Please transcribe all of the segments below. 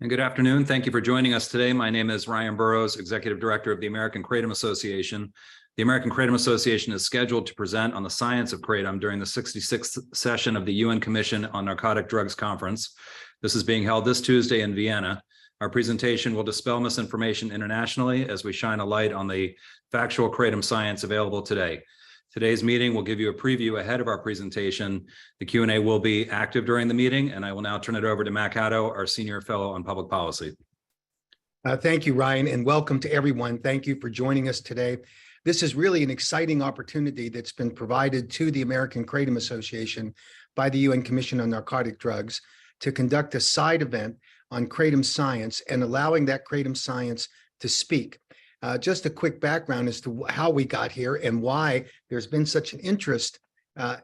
And good afternoon. Thank you for joining us today. My name is Ryan Burrows, Executive Director of the American Kratom Association. The American Kratom Association is scheduled to present on the science of kratom during the 66th session of the UN Commission on Narcotic Drugs Conference. This is being held this Tuesday in Vienna. Our presentation will dispel misinformation internationally as we shine a light on the factual kratom science available today. Today's meeting will give you a preview ahead of our presentation. The Q&A will be active during the meeting, and I will now turn it over to Mac Haddo, our Senior Fellow on Public Policy. Thank you, Ryan, and welcome to everyone. Thank you for joining us today. This is really an exciting opportunity that's been provided to the American Kratom Association by the UN Commission on Narcotic Drugs to conduct a side event on kratom science and allowing that kratom science to speak. Just a quick background as to how we got here and why there's been such an interest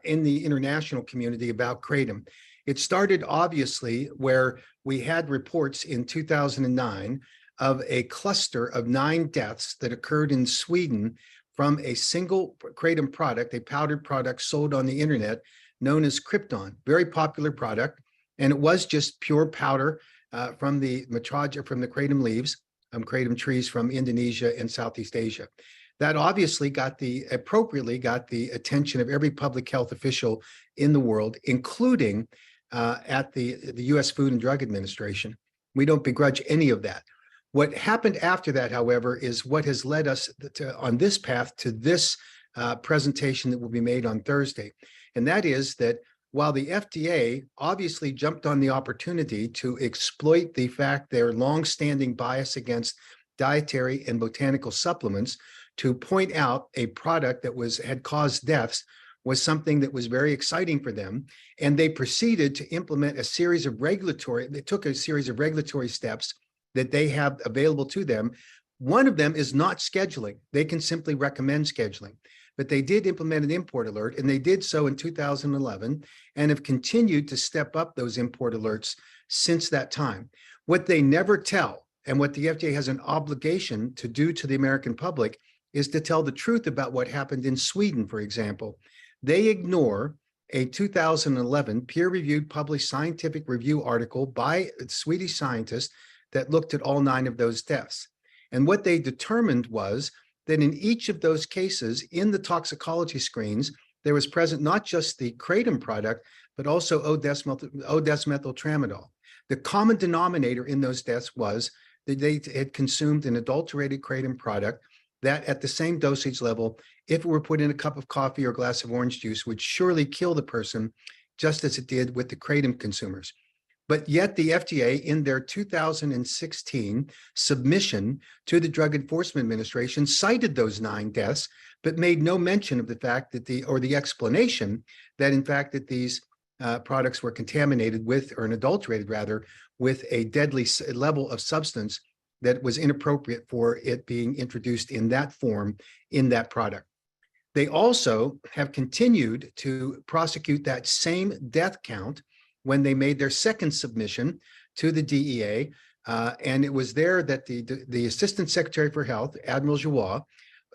in the international community about kratom. It started obviously where we had reports in 2009 of a cluster of 9 deaths that occurred in Sweden from a single kratom product, a powdered product sold on the internet known as Krypton, very popular product. And it was just pure powder from the kratom leaves. Kratom trees from Indonesia and Southeast Asia. That obviously appropriately got the attention of every public health official in the world, including at the US Food and Drug Administration. We don't begrudge any of that. What happened after that, however, is what has led us on this path to this presentation that will be made on Thursday. And that is that while the FDA obviously jumped on the opportunity to exploit the fact their longstanding bias against dietary and botanical supplements to point out a product that had caused deaths was something that was very exciting for them. And they proceeded to implement they took a series of regulatory steps that they have available to them. One of them is not scheduling. They can simply recommend scheduling. But they did implement an import alert, and they did so in 2011 and have continued to step up those import alerts since that time. What they never tell, and what the FDA has an obligation to do to the American public, is to tell the truth about what happened in Sweden, for example. They ignore a 2011 peer-reviewed published scientific review article by a Swedish scientist that looked at all 9 of those deaths. And what they determined was that in each of those cases, in the toxicology screens, there was present not just the kratom product, but also O-desmethyltramadol. The common denominator in those deaths was that they had consumed an adulterated kratom product that at the same dosage level, if it were put in a cup of coffee or a glass of orange juice, would surely kill the person, just as it did with the kratom consumers. But yet the FDA, in their 2016 submission to the Drug Enforcement Administration, cited those 9 deaths, but made no mention of the fact that the explanation that in fact that these products were contaminated with, or adulterated rather, with a deadly level of substance that was inappropriate for it being introduced in that form in that product. They also have continued to prosecute that same death count when they made their second submission to the DEA. And it was there that the Assistant Secretary for Health, Admiral Joie,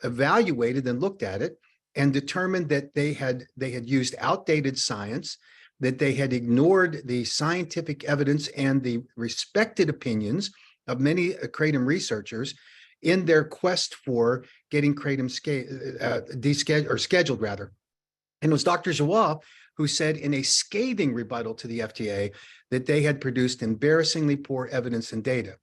evaluated and looked at it and determined that they had used outdated science, that they had ignored the scientific evidence and the respected opinions of many kratom researchers in their quest for getting kratom scheduled rather. And it was Dr. Joie who said in a scathing rebuttal to the FDA that they had produced embarrassingly poor evidence and data.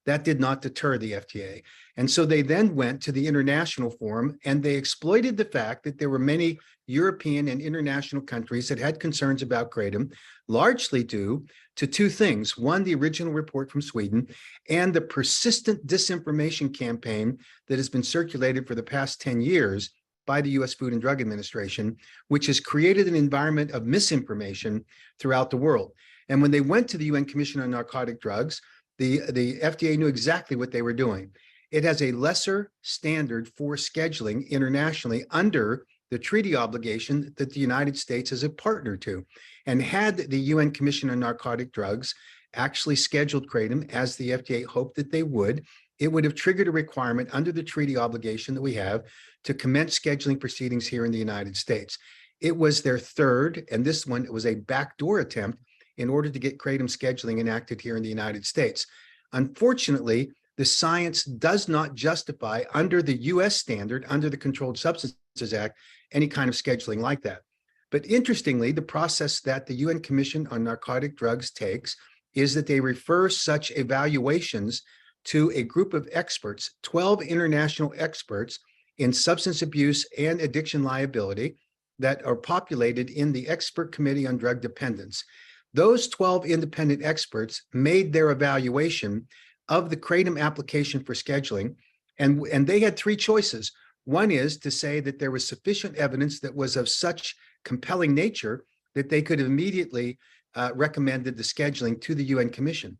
That did not deter the FDA. And so they then went to the international forum and they exploited the fact that there were many European and international countries that had concerns about kratom, largely due to 2 things. One, the original report from Sweden, and the persistent disinformation campaign that has been circulated for the past 10 years by the US Food and Drug Administration, which has created an environment of misinformation throughout the world. And when they went to the UN Commission on Narcotic Drugs, the FDA knew exactly what they were doing. It has a lesser standard for scheduling internationally under the treaty obligation that the United States is a partner to. And had the UN Commission on Narcotic Drugs actually scheduled kratom, as the FDA hoped that they would, it would have triggered a requirement under the treaty obligation that we have to commence scheduling proceedings here in the United States. It was their third, and this one was a backdoor attempt in order to get kratom scheduling enacted here in the United States. Unfortunately, the science does not justify under the US standard, under the Controlled Substances Act, any kind of scheduling like that. But interestingly, the process that the UN Commission on Narcotic Drugs takes is that they refer such evaluations to a group of experts, 12 international experts in substance abuse and addiction liability that are populated in the Expert Committee on Drug Dependence. Those 12 independent experts made their evaluation of the kratom application for scheduling, and they had three choices. One is to say that there was sufficient evidence that was of such compelling nature that they could have immediately recommended the scheduling to the UN Commission.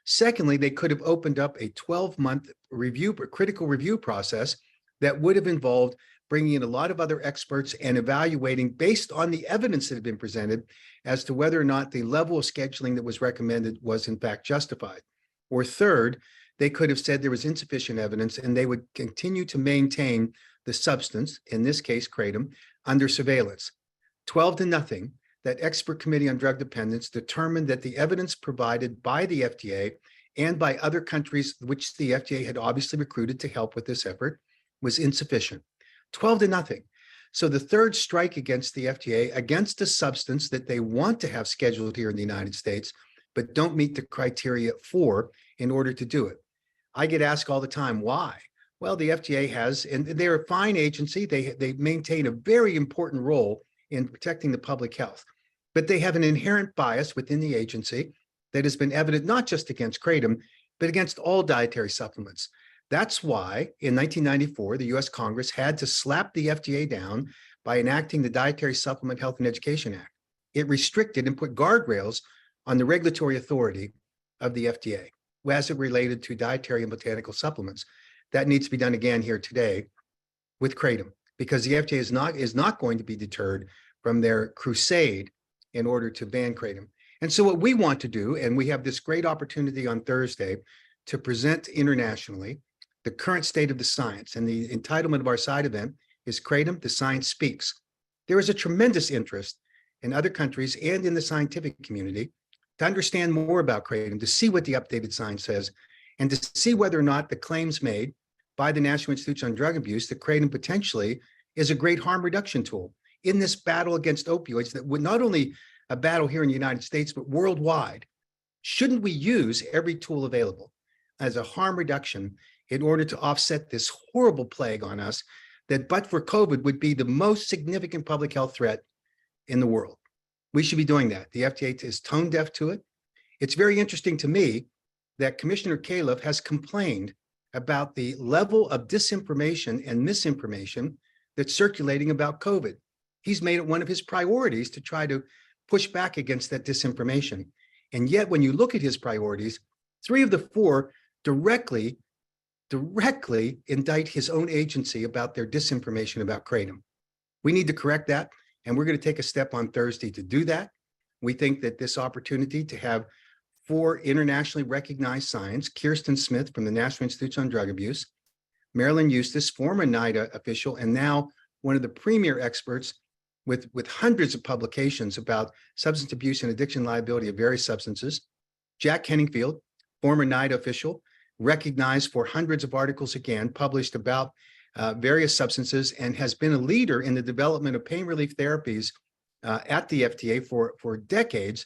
Secondly, they could have opened up a 12-month critical review process that would have involved bringing in a lot of other experts and evaluating based on the evidence that had been presented as to whether or not the level of scheduling that was recommended was in fact justified. Or third, they could have said there was insufficient evidence and they would continue to maintain the substance, in this case kratom, under surveillance. 12-0, that Expert Committee on Drug Dependence determined that the evidence provided by the FDA and by other countries which the FDA had obviously recruited to help with this effort was insufficient. 12-0. So the third strike against the FDA, against a substance that they want to have scheduled here in the United States, but don't meet the criteria for in order to do it. I get asked all the time, why? Well, the FDA has, and they're a fine agency. They maintain a very important role in protecting the public health, but they have an inherent bias within the agency that has been evident not just against kratom, but against all dietary supplements. That's why in 1994, the US Congress had to slap the FDA down by enacting the Dietary Supplement Health and Education Act. It restricted and put guardrails on the regulatory authority of the FDA as it related to dietary and botanical supplements. That needs to be done again here today with kratom, because the FDA is not going to be deterred from their crusade in order to ban kratom. And so what we want to do, and we have this great opportunity on Thursday to present internationally the current state of the science, and the entitlement of our side event is Kratom, the Science Speaks. There is a tremendous interest in other countries and in the scientific community to understand more about kratom, to see what the updated science says, and to see whether or not the claims made by the National Institute on Drug Abuse that kratom potentially is a great harm reduction tool in this battle against opioids that would not only a battle here in the United States, but worldwide. Shouldn't we use every tool available as a harm reduction in order to offset this horrible plague on us that, but for COVID, would be the most significant public health threat in the world? We should be doing that. The FDA is tone deaf to it. It's very interesting to me that Commissioner Califf has complained about the level of disinformation and misinformation that's circulating about COVID. He's made it one of his priorities to try to push back against that disinformation. And yet, when you look at his priorities, 3 of the 4 directly indict his own agency about their disinformation about kratom. We need to correct that, and we're going to take a step on Thursday to do that. We think that this opportunity to have 4 internationally recognized science, Kirsten Smith from the National Institute on Drug Abuse, Marilyn Eustace, former NIDA official, and now one of the premier experts with hundreds of publications about substance abuse and addiction liability of various substances, Jack Henningfield, former NIDA official, recognized for hundreds of articles, again, published about various substances, and has been a leader in the development of pain relief therapies at the FDA for decades.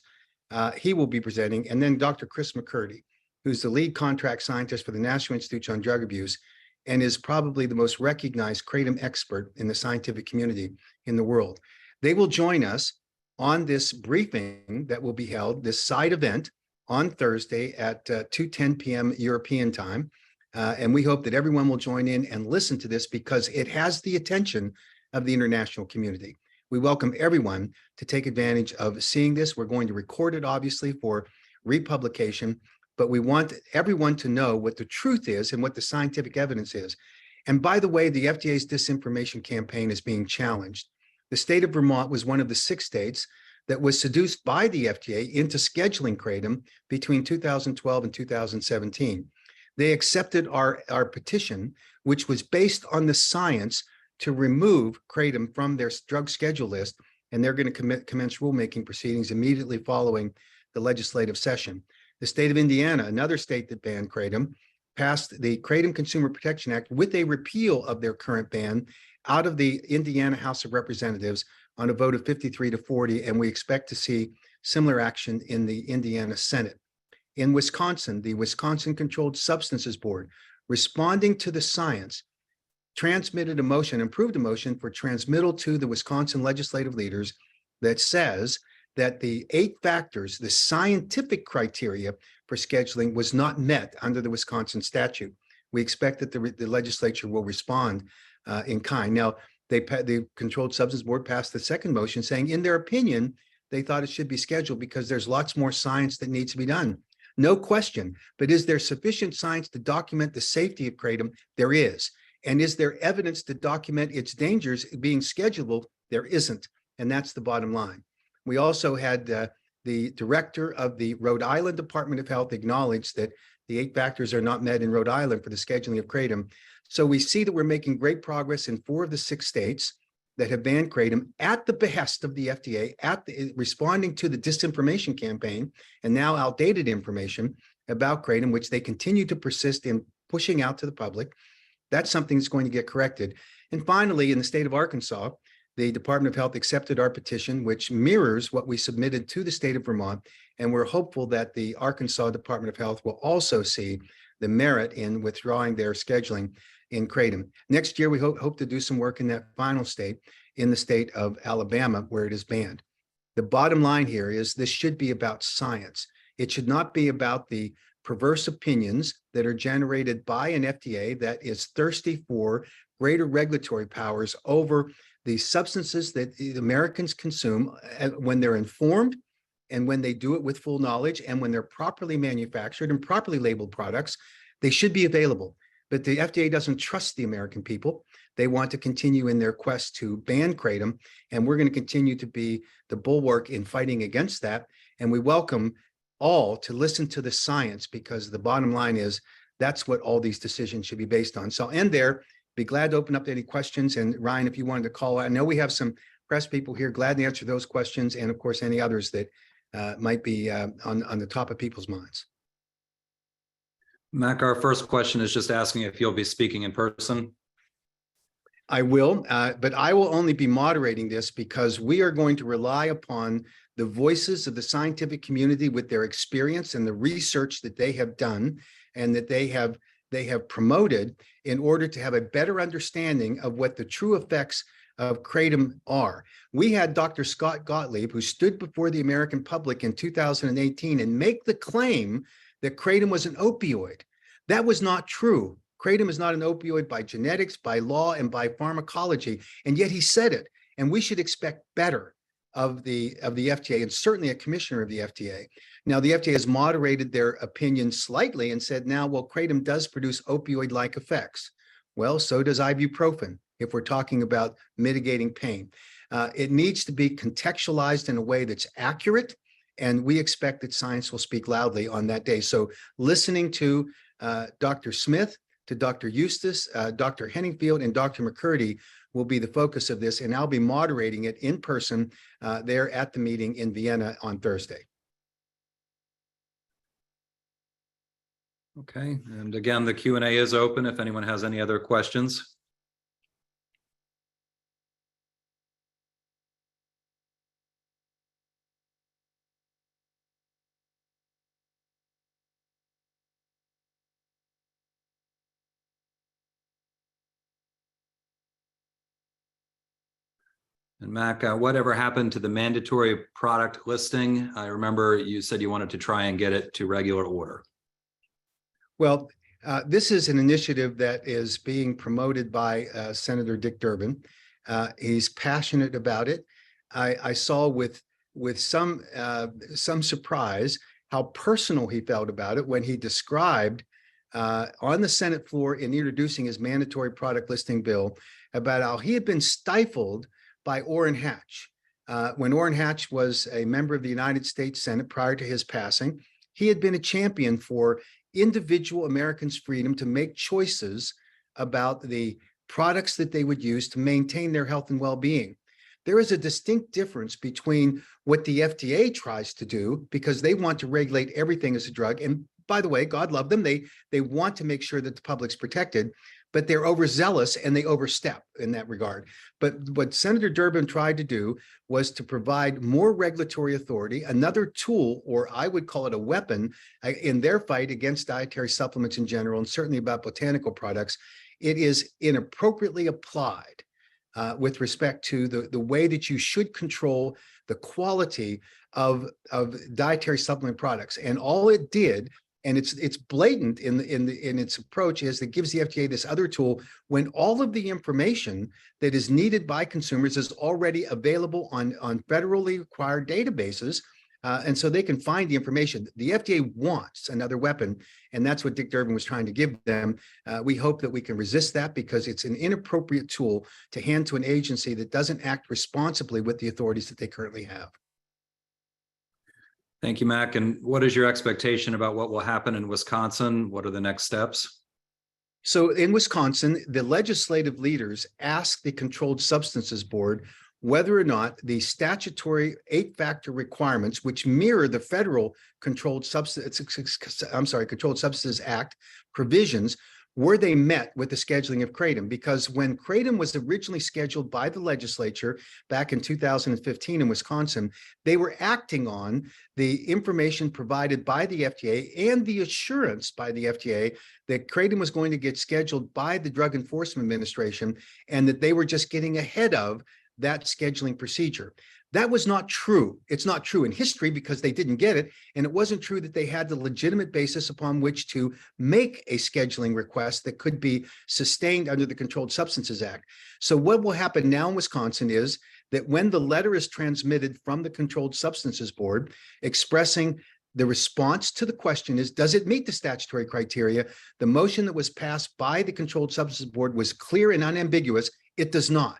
He will be presenting. And then Dr. Chris McCurdy, who's the lead contract scientist for the National Institute on Drug Abuse and is probably the most recognized kratom expert in the scientific community in the world. They will join us on this briefing that will be held, this side event, on Thursday at 2:10 p.m. European time. And we hope that everyone will join in and listen to this because it has the attention of the international community. We welcome everyone to take advantage of seeing this. We're going to record it, obviously, for republication, but we want everyone to know what the truth is and what the scientific evidence is. And by the way, the FDA's disinformation campaign is being challenged. The state of Vermont was one of the 6 states that was seduced by the FDA into scheduling kratom between 2012 and 2017. They accepted our petition, which was based on the science to remove kratom from their drug schedule list, and they're going to commence rulemaking proceedings immediately following the legislative session. The state of Indiana, another state that banned kratom, passed the Kratom Consumer Protection Act with a repeal of their current ban out of the Indiana House of Representatives on a vote of 53-40, and we expect to see similar action in the Indiana Senate. In Wisconsin, the Wisconsin Controlled Substances Board, responding to the science, transmitted a motion, approved a motion for transmittal to the Wisconsin legislative leaders that says that the 8 factors, the scientific criteria for scheduling was not met under the Wisconsin statute. We expect that the legislature will respond in kind. Now, the Controlled Substance Board passed the second motion saying, in their opinion, they thought it should be scheduled because there's lots more science that needs to be done. No question. But is there sufficient science to document the safety of kratom? There is. And is there evidence to document its dangers being schedulable? There isn't. And that's the bottom line. We also had the director of the Rhode Island Department of Health acknowledge that the 8 factors are not met in Rhode Island for the scheduling of kratom. So we see that we're making great progress in 4 of the 6 states that have banned kratom at the behest of the FDA, responding to the disinformation campaign and now outdated information about kratom, which they continue to persist in pushing out to the public. That's something that's going to get corrected. And finally, in the state of Arkansas, the Department of Health accepted our petition, which mirrors what we submitted to the state of Vermont. And we're hopeful that the Arkansas Department of Health will also see the merit in withdrawing their scheduling in kratom. Next year, we hope to do some work in that final state, in the state of Alabama, where it is banned. The bottom line here is this should be about science. It should not be about the perverse opinions that are generated by an FDA that is thirsty for greater regulatory powers over the substances that Americans consume when they're informed and when they do it with full knowledge and when they're properly manufactured and properly labeled products. They should be available. But the FDA doesn't trust the American people. They want to continue in their quest to ban kratom, and we're going to continue to be the bulwark in fighting against that. And we welcome all to listen to the science, because the bottom line is that's what all these decisions should be based on. So I'll end there. Be glad to open up to any questions. And Ryan, if you wanted to call, I know we have some press people here, glad to answer those questions. And of course, any others that might be on the top of people's minds. Mac, our first question is just asking if you'll be speaking in person. I will, but I will only be moderating this because we are going to rely upon the voices of the scientific community with their experience and the research that they have done and that they have promoted in order to have a better understanding of what the true effects of kratom are. We had Dr. Scott Gottlieb, who stood before the American public in 2018 and make the claim that kratom was an opioid. That was not true. Kratom is not an opioid by genetics, by law, and by pharmacology, and yet he said it. And we should expect better of the FDA, and certainly a commissioner of the FDA. Now, the FDA has moderated their opinion slightly and said now, well, kratom does produce opioid-like effects. Well, so does ibuprofen, if we're talking about mitigating pain. It needs to be contextualized in a way that's accurate, and we expect that science will speak loudly on that day. So listening to Dr. Smith, to Dr. Eustace, Dr. Henningfield, and Dr. McCurdy will be the focus of this, and I'll be moderating it in person there at the meeting in Vienna on Thursday. Okay, and again, the Q&A is open if anyone has any other questions. And Mac, whatever happened to the mandatory product listing? I remember you said you wanted to try and get it to regular order. Well, this is an initiative that is being promoted by Senator Dick Durbin. He's passionate about it. I saw with some surprise how personal he felt about it when he described on the Senate floor in introducing his mandatory product listing bill about how he had been stifled by Orrin Hatch. When Orrin Hatch was a member of the United States Senate prior to his passing, he had been a champion for individual Americans' freedom to make choices about the products that they would use to maintain their health and well-being. there is a distinct difference between what the FDA tries to do, because they want to regulate everything as a drug. And by the way, God love them. They want to make sure that the public's protected, but they're overzealous and they overstep in that regard. But what Senator Durbin tried to do was to provide more regulatory authority, another tool, or I would call it a weapon, in their fight against dietary supplements in general, and certainly about botanical products. It is inappropriately applied with respect to the way that you should control the quality of dietary supplement products. And all it did, and it's blatant in its approach, is that gives the FDA this other tool when all of the information that is needed by consumers is already available on federally required databases. And so they can find the information. The FDA wants another weapon, and that's what Dick Durbin was trying to give them. We hope that we can resist that, because it's an inappropriate tool to hand to an agency that doesn't act responsibly with the authorities that they currently have. Thank you, Mac. And what is your expectation about what will happen in Wisconsin? What are the next steps? So in Wisconsin, the legislative leaders asked the Controlled Substances Board whether or not the statutory 8-factor requirements, which mirror the federal Controlled Substances Act provisions, were they met with the scheduling of kratom? Because when kratom was originally scheduled by the legislature back in 2015 in Wisconsin, they were acting on the information provided by the FDA and the assurance by the FDA that kratom was going to get scheduled by the Drug Enforcement Administration, and that they were just getting ahead of that scheduling procedure. That was not true. It's not true in history because they didn't get it. And it wasn't true that they had the legitimate basis upon which to make a scheduling request that could be sustained under the Controlled Substances Act. So what will happen now in Wisconsin is that when the letter is transmitted from the Controlled Substances Board expressing the response to the question is, does it meet the statutory criteria? The motion that was passed by the Controlled Substances Board was clear and unambiguous. It does not.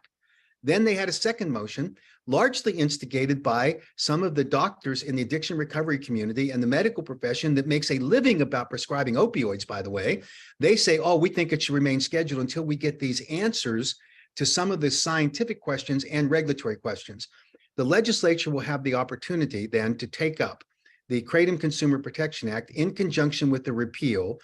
Then they had a second motion, largely instigated by some of the doctors in the addiction recovery community and the medical profession that makes a living about prescribing opioids, by the way. They say, oh, we think it should remain scheduled until we get these answers to some of the scientific questions and regulatory questions. The legislature will have the opportunity then to take up the Kratom Consumer Protection Act in conjunction with the repeal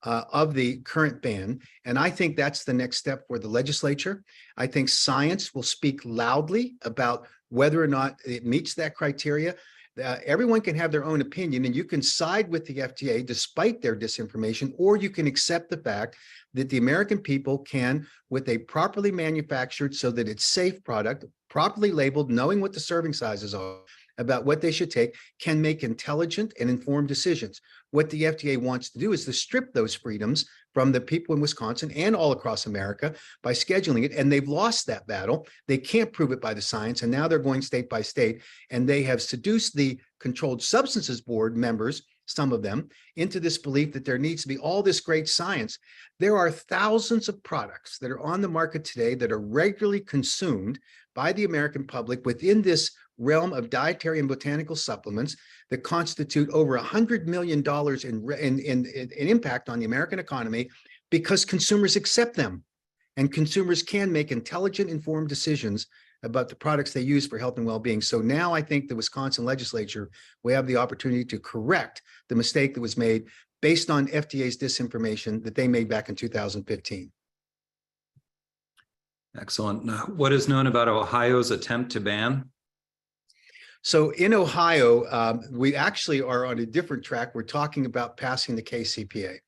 of the current ban. And I think that's the next step for the legislature. I think science will speak loudly about whether or not it meets that criteria. Everyone can have their own opinion, and you can side with the FDA despite their disinformation, or you can accept the fact that the American people can, with a properly manufactured so that it's safe product, properly labeled, knowing what the serving sizes are, about what they should take, can make intelligent and informed decisions. What the FDA wants to do is to strip those freedoms from the people in Wisconsin and all across America by scheduling it. And they've lost that battle. They can't prove it by the science. And now they're going state by state. And they have seduced the Controlled Substances Board members, some of them, into this belief that there needs to be all this great science. There are thousands of products that are on the market today that are regularly consumed by the American public within this realm of dietary and botanical supplements that constitute over $100 million in impact on the American economy, because consumers accept them, and consumers can make intelligent, informed decisions about the products they use for health and well-being. So now I think the Wisconsin legislature will have the opportunity to correct the mistake that was made based on FDA's disinformation that they made back in 2015. Excellent. Now, what is known about Ohio's attempt to ban? So in Ohio, we actually are on a different track. We're talking about passing the KCPA.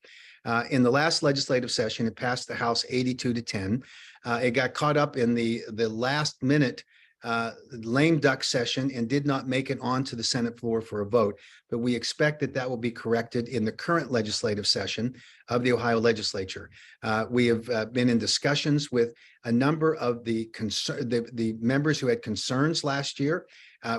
In the last legislative session, it passed the House 82-10. It got caught up in the last minute lame duck session and did not make it onto the Senate floor for a vote. But we expect that that will be corrected in the current legislative session of the Ohio legislature. We have been in discussions with a number of the members who had concerns last year.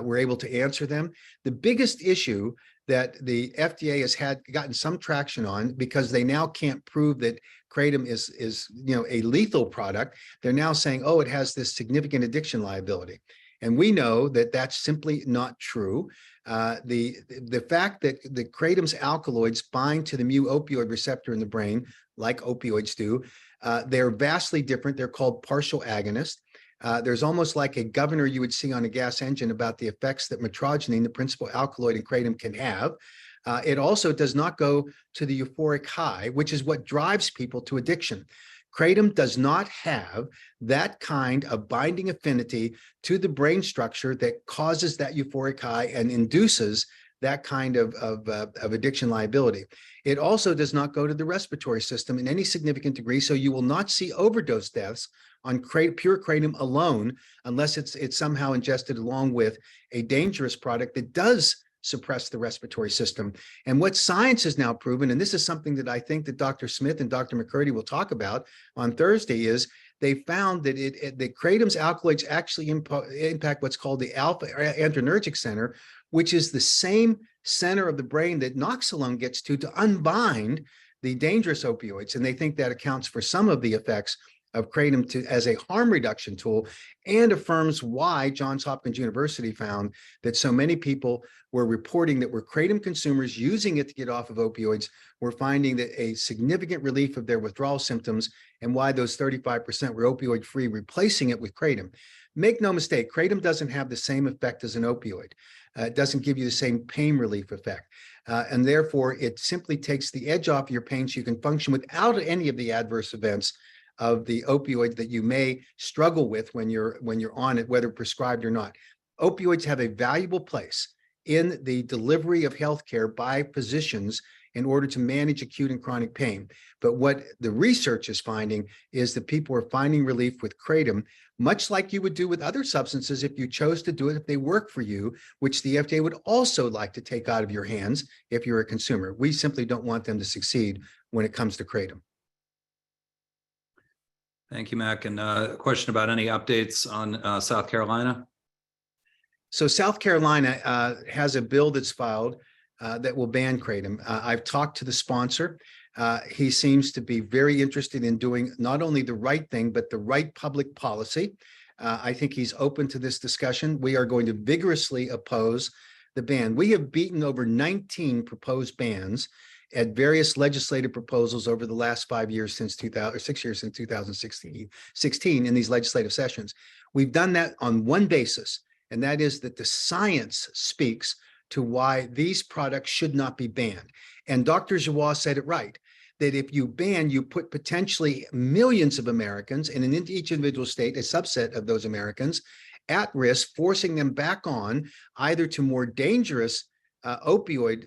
We're able to answer them. The biggest issue that the FDA has gotten some traction on, because they now can't prove that kratom is a lethal product. They're now saying, oh, it has this significant addiction liability. And we know that that's simply not true. The fact that the kratom's alkaloids bind to the mu-opioid receptor in the brain, like opioids do, they're vastly different. They're called partial agonists. There's almost like a governor you would see on a gas engine about the effects that metrogeny, the principal alkaloid in kratom, can have. It also does not go to the euphoric high, which is what drives people to addiction. Kratom does not have that kind of binding affinity to the brain structure that causes that euphoric high and induces that kind of addiction liability. It also does not go to the respiratory system in any significant degree, so you will not see overdose deaths on pure kratom alone unless it's somehow ingested along with a dangerous product that does suppress the respiratory system. And what science has now proven, and this is something that I think that Dr. Smith and Dr. McCurdy will talk about on Thursday, is they found that the kratom's alkaloids actually impact what's called the alpha adrenergic center, which is the same center of the brain that Noxalone gets to unbind the dangerous opioids. And they think that accounts for some of the effects of kratom as a harm reduction tool, and affirms why Johns Hopkins University found that so many people were reporting that were kratom consumers using it to get off of opioids were finding that a significant relief of their withdrawal symptoms, and why those 35% were opioid free, replacing it with kratom. Make no mistake, kratom doesn't have the same effect as an opioid. It doesn't give you the same pain relief effect. And therefore, it simply takes the edge off your pain so you can function without any of the adverse events of the opioids that you may struggle with when you're on it, whether prescribed or not. Opioids have a valuable place in the delivery of healthcare by physicians in order to manage acute and chronic pain. But what the research is finding is that people are finding relief with kratom, much like you would do with other substances if you chose to do it, if they work for you, which the FDA would also like to take out of your hands if you're a consumer. We simply don't want them to succeed when it comes to kratom. Thank you, Mac. And a question about any updates on South Carolina? So South Carolina has a bill that's filed that will ban kratom. I've talked to the sponsor. He seems to be very interested in doing not only the right thing, but the right public policy. I think he's open to this discussion. We are going to vigorously oppose the ban. We have beaten over 19 proposed bans at various legislative proposals over the last 5 years since 2000, or 6 years since 2016 in these legislative sessions. We've done that on one basis, and that is that the science speaks to why these products should not be banned. And Dr. Giroir said it right, that if you ban, you put potentially millions of Americans, and in each individual state, a subset of those Americans, at risk, forcing them back on either to more dangerous opioid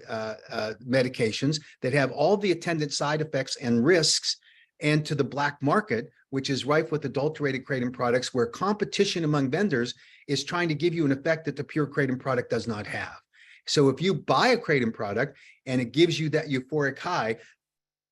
medications that have all the attendant side effects and risks, and to the black market, which is rife with adulterated kratom products, where competition among vendors is trying to give you an effect that the pure kratom product does not have. So if you buy a kratom product and it gives you that euphoric high,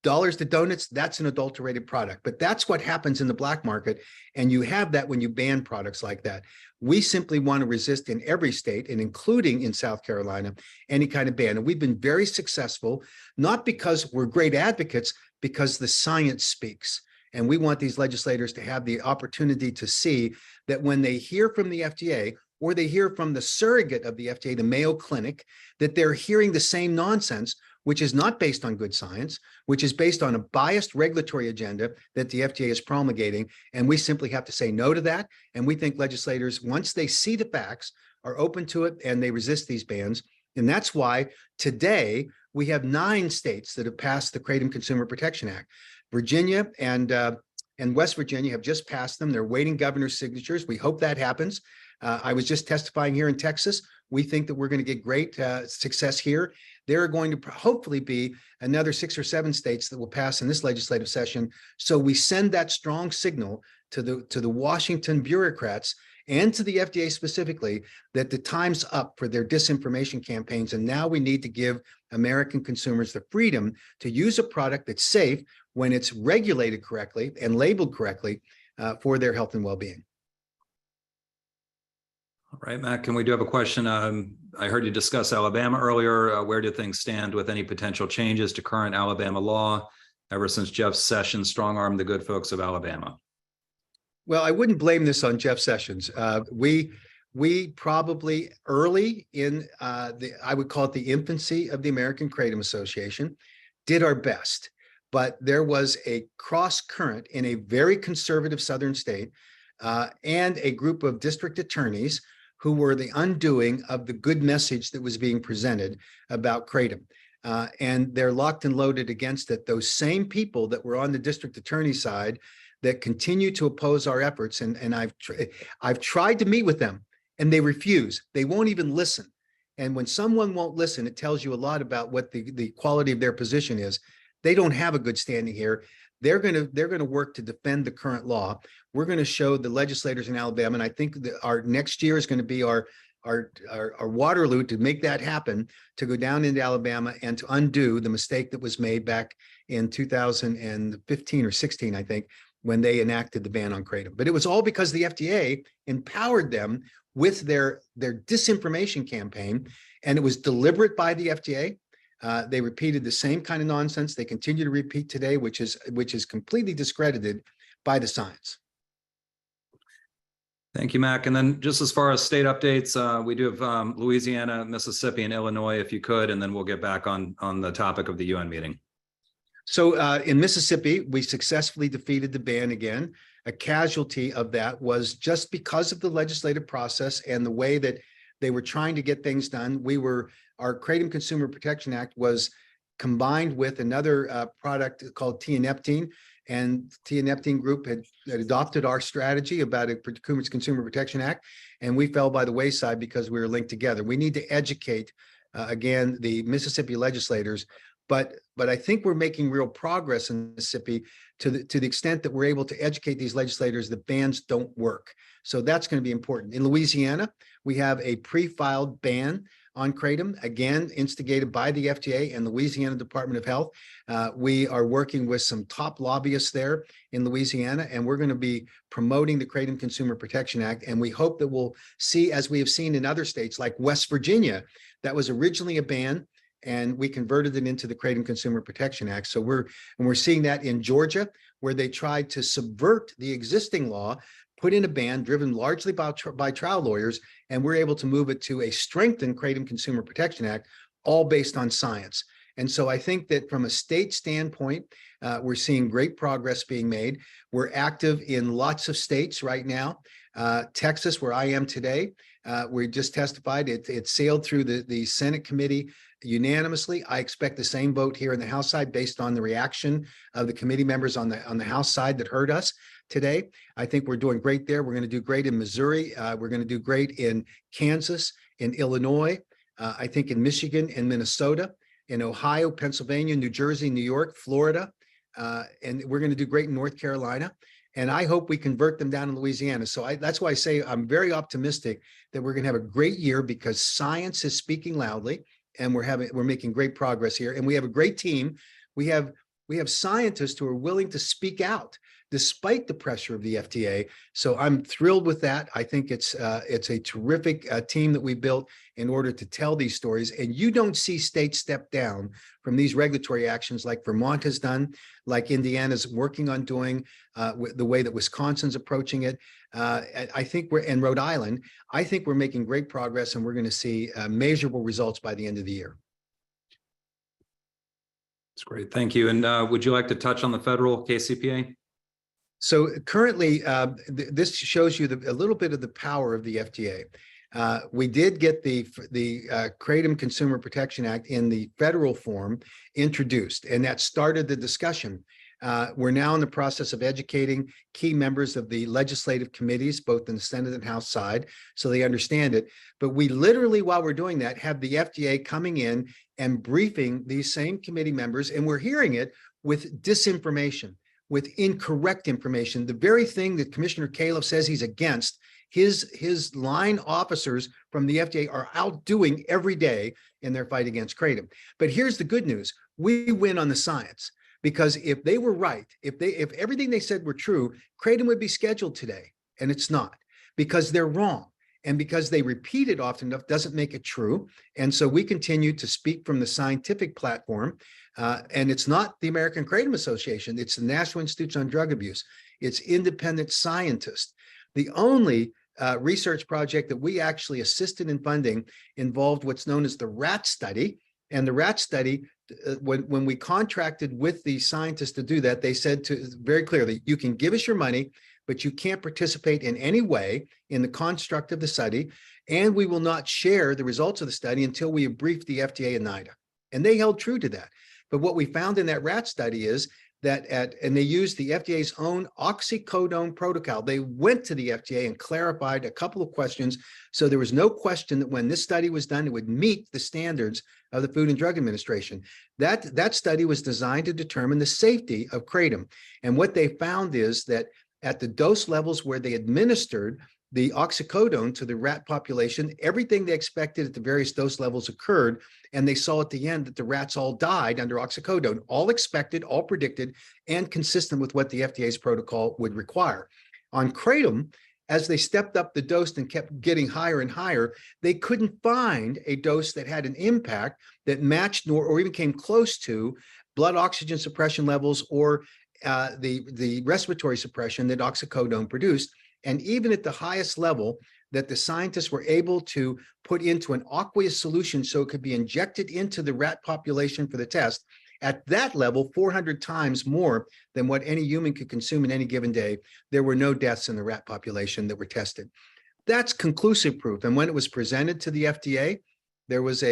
dollars to donuts, that's an adulterated product. But that's what happens in the black market. And you have that when you ban products like that. We simply want to resist in every state, and including in South Carolina, any kind of ban. And we've been very successful, not because we're great advocates, because the science speaks. And we want these legislators to have the opportunity to see that when they hear from the FDA, or they hear from the surrogate of the FDA, the Mayo Clinic, that they're hearing the same nonsense, which is not based on good science, which is based on a biased regulatory agenda that the FDA is promulgating. And we simply have to say no to that. And we think legislators, once they see the facts, are open to it and they resist these bans. And that's why today we have 9 states that have passed the Kratom Consumer Protection Act. Virginia and West Virginia have just passed them. They're waiting governor's signatures. We hope that happens. I was just testifying here in Texas. We think that we're going to get great success here. There are going to hopefully be another 6 or 7 states that will pass in this legislative session. So we send that strong signal to the Washington bureaucrats and to the FDA specifically that the time's up for their disinformation campaigns. And now we need to give American consumers the freedom to use a product that's safe when it's regulated correctly and labeled correctly for their health and well-being. All right, Matt, can we do have a question? I heard you discuss Alabama earlier. Where do things stand with any potential changes to current Alabama law ever since Jeff Sessions strong-armed the good folks of Alabama? Well, I wouldn't blame this on Jeff Sessions. We probably early in I would call it the infancy of the American Kratom Association, did our best. But there was a cross current in a very conservative southern state and a group of district attorneys who were the undoing of the good message that was being presented about kratom. And they're locked and loaded against it. Those same people that were on the district attorney side that continue to oppose our efforts. And I've tried to meet with them and they refuse. They won't even listen. And when someone won't listen, it tells you a lot about what the quality of their position is. They don't have a good standing here. They're going to work to defend the current law. We're going to show the legislators in Alabama, and I think that our next year is going to be our Waterloo to make that happen, to go down into Alabama and to undo the mistake that was made back in 2015 or 16, I think, when they enacted the ban on kratom. But it was all because the FDA empowered them with their disinformation campaign, and it was deliberate by the FDA. They repeated the same kind of nonsense they continue to repeat today, which is completely discredited by the science. Thank you, Mac. And then just as far as state updates, we do have Louisiana, Mississippi, and Illinois, if you could, and then we'll get back on the topic of the UN meeting. So in Mississippi, we successfully defeated the ban again. A casualty of that was just because of the legislative process and the way that they were trying to get things done. Our Kratom Consumer Protection Act was combined with another product called tianeptine, and tianeptine group had adopted our strategy about a Consumer Protection Act, and we fell by the wayside because we were linked together. We need to educate, again, the Mississippi legislators, but I think we're making real progress in Mississippi to the extent that we're able to educate these legislators that bans don't work. So that's going to be important. In Louisiana, we have a pre-filed ban on kratom, again, instigated by the FDA and the Louisiana Department of Health. We are working with some top lobbyists there in Louisiana, and we're going to be promoting the Kratom Consumer Protection Act. And we hope that we'll see, as we have seen in other states like West Virginia, that was originally a ban, and we converted it into the Kratom Consumer Protection Act. So we're seeing that in Georgia, where they tried to subvert the existing law, put in a ban driven largely by trial lawyers, and we're able to move it to a strengthened Kratom Consumer Protection Act, all based on science. And so I think that from a state standpoint, we're seeing great progress being made. We're active in lots of states right now. Texas, where I am today, we just testified. It sailed through the Senate committee unanimously. I expect the same vote here in the House side based on the reaction of the committee members on the House side that heard us today. I think we're doing great there. We're going to do great in Missouri. We're going to do great in Kansas, in Illinois, I think in Michigan and Minnesota, in Ohio, Pennsylvania, New Jersey, New York, Florida, and we're going to do great in North Carolina. And I hope we convert them down in Louisiana. So that's why I say I'm very optimistic that we're going to have a great year, because science is speaking loudly, and we're making great progress here. And we have a great team. We have scientists who are willing to speak out despite the pressure of the FDA. So I'm thrilled with that. I think it's a terrific team that we built in order to tell these stories. And you don't see states step down from these regulatory actions like Vermont has done, like Indiana's working on doing, the way that Wisconsin's approaching it. I think in Rhode Island, I think we're making great progress, and we're going to see measurable results by the end of the year. That's great. Thank you. And would you like to touch on the federal KCPA? So currently, this shows you a little bit of the power of the FDA. We did get the Kratom Consumer Protection Act in the federal form introduced, and that started the discussion. We're now in the process of educating key members of the legislative committees, both in the Senate and House side, so they understand it. But we literally, while we're doing that, have the FDA coming in and briefing these same committee members, and we're hearing it with disinformation, with incorrect information, the very thing that Commissioner Califf says he's against. His line officers from the FDA are outdoing every day in their fight against kratom. But here's the good news: we win on the science, because if they were right, if everything they said were true, kratom would be scheduled today, and it's not, because they're wrong. And because they repeat it often enough doesn't make it true. And so we continue to speak from the scientific platform. And it's not the American Kratom Association. It's the National Institute on Drug Abuse. It's independent scientists. The only research project that we actually assisted in funding involved what's known as the rat study. And the rat study, when we contracted with the scientists to do that, they said very clearly, you can give us your money, but you can't participate in any way in the construct of the study, and we will not share the results of the study until we have briefed the FDA and NIDA. And they held true to that. But what we found in that rat study is that and they used the FDA's own oxycodone protocol. They went to the FDA and clarified a couple of questions. So there was no question that when this study was done, it would meet the standards of the Food and Drug Administration. That study was designed to determine the safety of kratom. And what they found is that at the dose levels where they administered the oxycodone to the rat population, everything they expected at the various dose levels occurred. And they saw at the end that the rats all died under oxycodone, all expected, all predicted, and consistent with what the FDA's protocol would require. On kratom, as they stepped up the dose and kept getting higher and higher, they couldn't find a dose that had an impact that matched or even came close to blood oxygen suppression levels or the respiratory suppression that oxycodone produced. And even at the highest level that the scientists were able to put into an aqueous solution so it could be injected into the rat population for the test, at that level, 400 times more than what any human could consume in any given day, there were no deaths in the rat population that were tested. That's conclusive proof. And when it was presented to the FDA, there was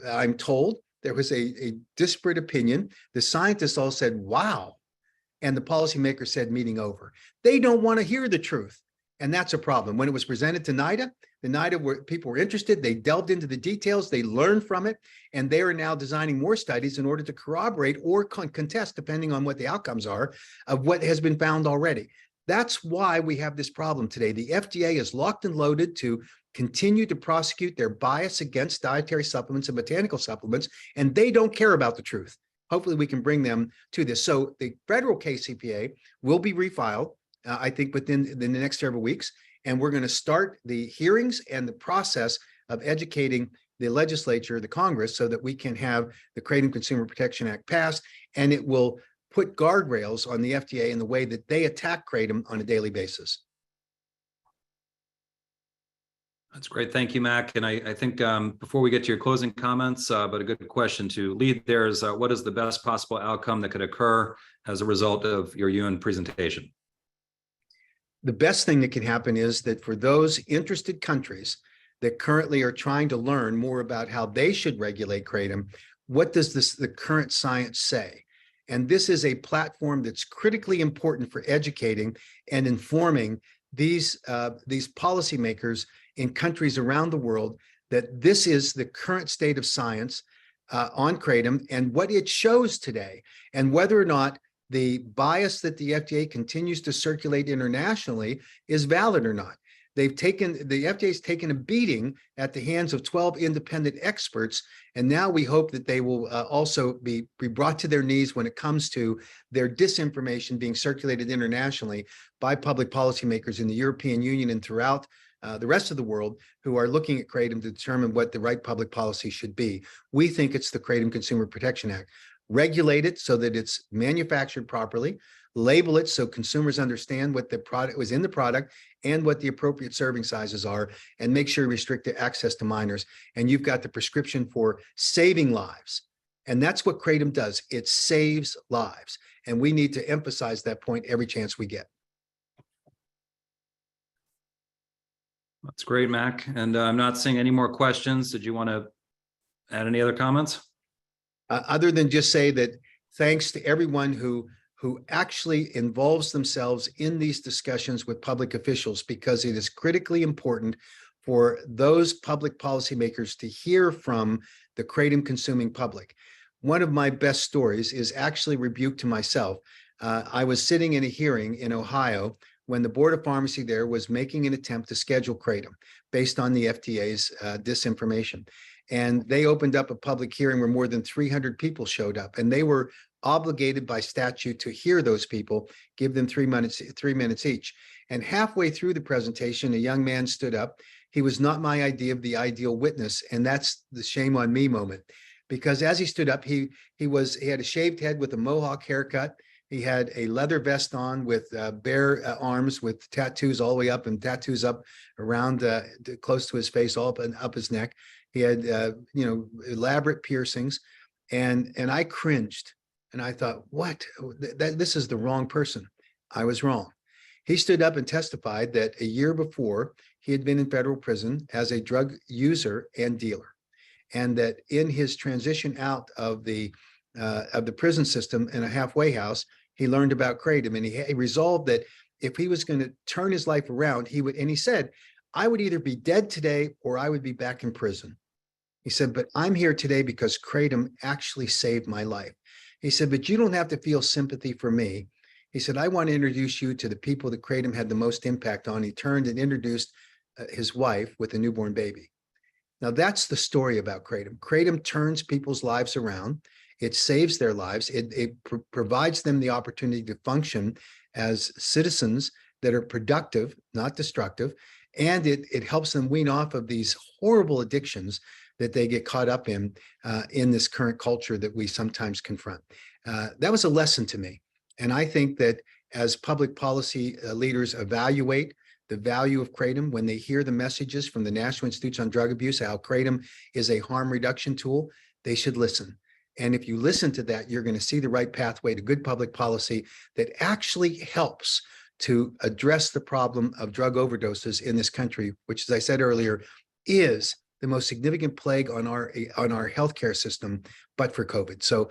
I'm told, there was a disparate opinion. The scientists all said, wow. And the policymakers said, meeting over. They don't want to hear the truth. And that's a problem. When it was presented to NIDA, people were interested. They delved into the details. They learned from it. And they are now designing more studies in order to corroborate or contest, depending on what the outcomes are, of what has been found already. That's why we have this problem today. The FDA is locked and loaded to continue to prosecute their bias against dietary supplements and botanical supplements, and they don't care about the truth. Hopefully we can bring them to this. So the federal KCPA will be refiled, I think within the next several weeks. And we're going to start the hearings and the process of educating the legislature, the Congress, so that we can have the Kratom Consumer Protection Act passed. And it will put guardrails on the FDA in the way that they attack kratom on a daily basis. That's great. Thank you, Mac. And I think before we get to your closing comments, but a good question to lead there is what is the best possible outcome that could occur as a result of your UN presentation? The best thing that can happen is that for those interested countries that currently are trying to learn more about how they should regulate kratom, what does the current science say? And this is a platform that's critically important for educating and informing these policymakers in countries around the world that this is the current state of science on kratom and what it shows today, and whether or not the bias that the FDA continues to circulate internationally is valid or not. The FDA's taken a beating at the hands of 12 independent experts, and now we hope that they will also be brought to their knees when it comes to their disinformation being circulated internationally by public policymakers in the European Union and throughout the rest of the world who are looking at kratom to determine what the right public policy should be. We think it's the Kratom Consumer Protection Act. Regulate it so that it's manufactured properly, label it so consumers understand what the product was in the product and what the appropriate serving sizes are, and make sure you restrict the access to minors. And you've got the prescription for saving lives. And that's what kratom does. It saves lives. And we need to emphasize that point every chance we get. That's great, Mac. And I'm not seeing any more questions. Did you want to add any other comments? Other than just say that thanks to everyone who actually involves themselves in these discussions with public officials, because it is critically important for those public policymakers to hear from the kratom consuming public. One of my best stories is actually rebuked to myself. I was sitting in a hearing in Ohio when the Board of Pharmacy there was making an attempt to schedule kratom based on the FDA's disinformation. And they opened up a public hearing where more than 300 people showed up, and they were obligated by statute to hear those people, give them 3 minutes each. And halfway through the presentation, a young man stood up. He was not my idea of the ideal witness. And that's the shame on me moment, because as he stood up, he had a shaved head with a mohawk haircut. He had a leather vest on with bare arms with tattoos all the way up and tattoos up around close to his face, all up his neck. He had, elaborate piercings, and I cringed, and I thought, what? This is the wrong person. I was wrong. He stood up and testified that a year before he had been in federal prison as a drug user and dealer, and that in his transition out of the prison system in a halfway house, he learned about kratom, and he resolved that if he was going to turn his life around, he would. And he said, "I would either be dead today or I would be back in prison." He said, "But I'm here today because kratom actually saved my life." He said, "But you don't have to feel sympathy for me." He said, "I want to introduce you to the people that kratom had the most impact on." He turned and introduced his wife with a newborn baby. Now, that's the story about kratom. Kratom turns people's lives around. It saves their lives. It provides them the opportunity to function as citizens that are productive, not destructive. And it helps them wean off of these horrible addictions that they get caught up in this current culture that we sometimes confront. That was a lesson to me. And I think that as public policy leaders evaluate the value of kratom, when they hear the messages from the National Institute on Drug Abuse, how kratom is a harm reduction tool, they should listen. And if you listen to that, you're going to see the right pathway to good public policy that actually helps to address the problem of drug overdoses in this country, which, as I said earlier, is the most significant plague on our healthcare system, but for COVID. So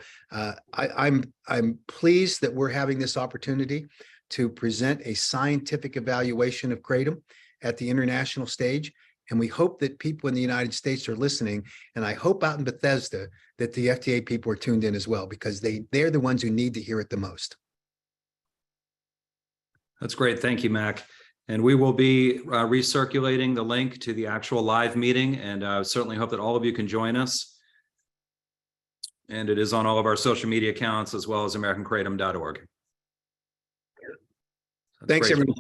I'm pleased that we're having this opportunity to present a scientific evaluation of kratom at the international stage. And we hope that people in the United States are listening. And I hope out in Bethesda that the FDA people are tuned in as well, because they're the ones who need to hear it the most. That's great. Thank you, Mac. And we will be recirculating the link to the actual live meeting, and I certainly hope that all of you can join us. And it is on all of our social media accounts as well as americankratom.org. Thanks, everyone.